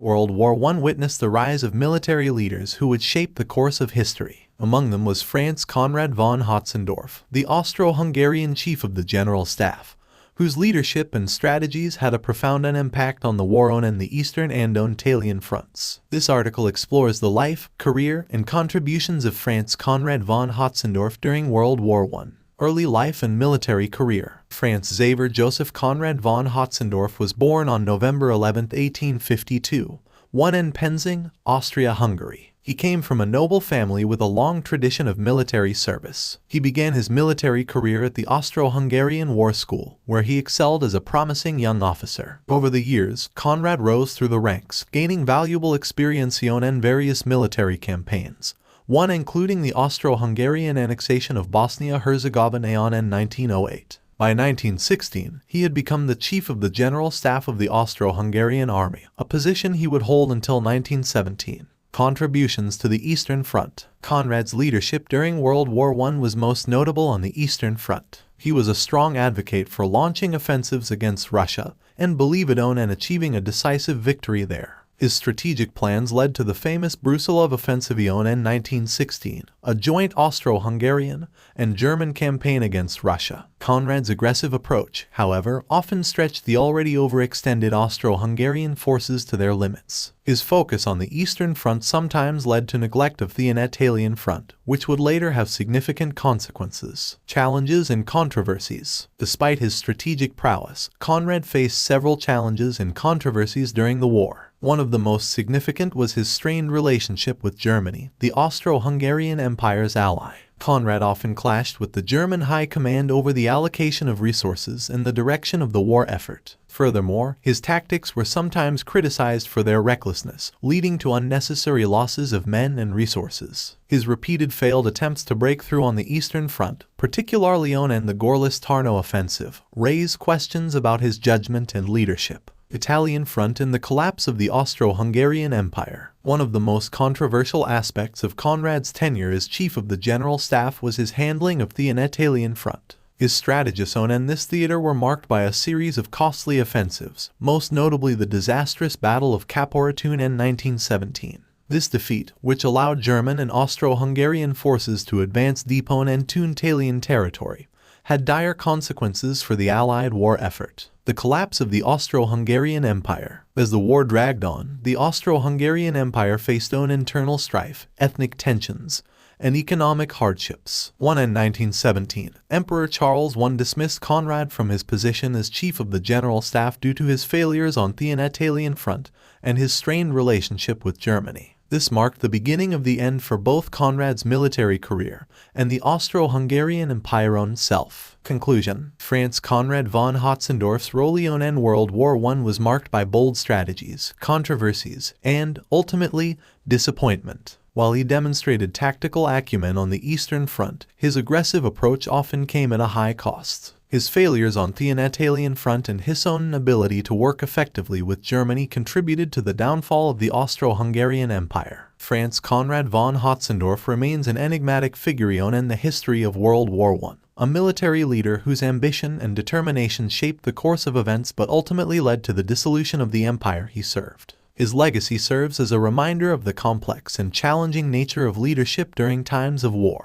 World War I witnessed the rise of military leaders who would shape the course of history. Among them was Franz Conrad von Hötzendorf, the Austro-Hungarian chief of the General Staff, whose leadership and strategies had a profound impact on the war on and the Eastern and Italian fronts. This article explores the life, career, and contributions of Franz Conrad von Hötzendorf during World War I. Early life and military career. Franz Xaver Joseph Conrad von Hötzendorf was born on November 11, 1852, in Penzing, Austria-Hungary. He came from a noble family with a long tradition of military service. He began his military career at the Austro-Hungarian War School, where he excelled as a promising young officer. Over the years, Conrad rose through the ranks, gaining valuable experience in various military campaigns, one including the Austro-Hungarian annexation of Bosnia-Herzegovina in 1908. By 1916, he had become the chief of the General Staff of the Austro-Hungarian Army, a position he would hold until 1917. Contributions to the Eastern Front. Conrad's leadership during World War I was most notable on the Eastern Front. He was a strong advocate for launching offensives against Russia and believed in achieving a decisive victory there. His strategic plans led to the famous Brusilov Offensive in 1916, a joint Austro-Hungarian and German campaign against Russia. Conrad's aggressive approach, however, often stretched the already overextended Austro-Hungarian forces to their limits. His focus on the Eastern Front sometimes led to neglect of the Italian Front, which would later have significant consequences. Challenges and controversies. Despite his strategic prowess, Conrad faced several challenges and controversies during the war. One of the most significant was his strained relationship with Germany, the Austro-Hungarian Empire's ally. Conrad often clashed with the German High Command over the allocation of resources and the direction of the war effort. Furthermore, his tactics were sometimes criticized for their recklessness, leading to unnecessary losses of men and resources. His repeated failed attempts to break through on the Eastern Front, particularly on the Gorlice-Tarnow offensive, raise questions about his judgment and leadership. Italian Front and the collapse of the Austro-Hungarian Empire. One of the most controversial aspects of Conrad's tenure as chief of the General Staff was his handling of the Italian Front. His strategies on this theater were marked by a series of costly offensives, most notably the disastrous Battle of Caporetune in 1917. This defeat, which allowed German and Austro-Hungarian forces to advance deep into Italian territory, had dire consequences for the Allied war effort. The collapse of the Austro-Hungarian Empire. As the war dragged on, the Austro-Hungarian Empire faced internal strife, ethnic tensions, and economic hardships. In 1917, Emperor Charles I dismissed Conrad from his position as chief of the General Staff due to his failures on the Italian front and his strained relationship with Germany. This marked the beginning of the end for both Conrad's military career and the Austro-Hungarian Empire itself. Conclusion. Franz Conrad von Hötzendorf's role in World War I was marked by bold strategies, controversies, and, ultimately, disappointment. While he demonstrated tactical acumen on the Eastern Front, his aggressive approach often came at a high cost. His failures on the Italian front and his own inability to work effectively with Germany contributed to the downfall of the Austro-Hungarian Empire. Franz Conrad von Hötzendorf remains an enigmatic figure in the history of World War I, a military leader whose ambition and determination shaped the course of events but ultimately led to the dissolution of the empire he served. His legacy serves as a reminder of the complex and challenging nature of leadership during times of war.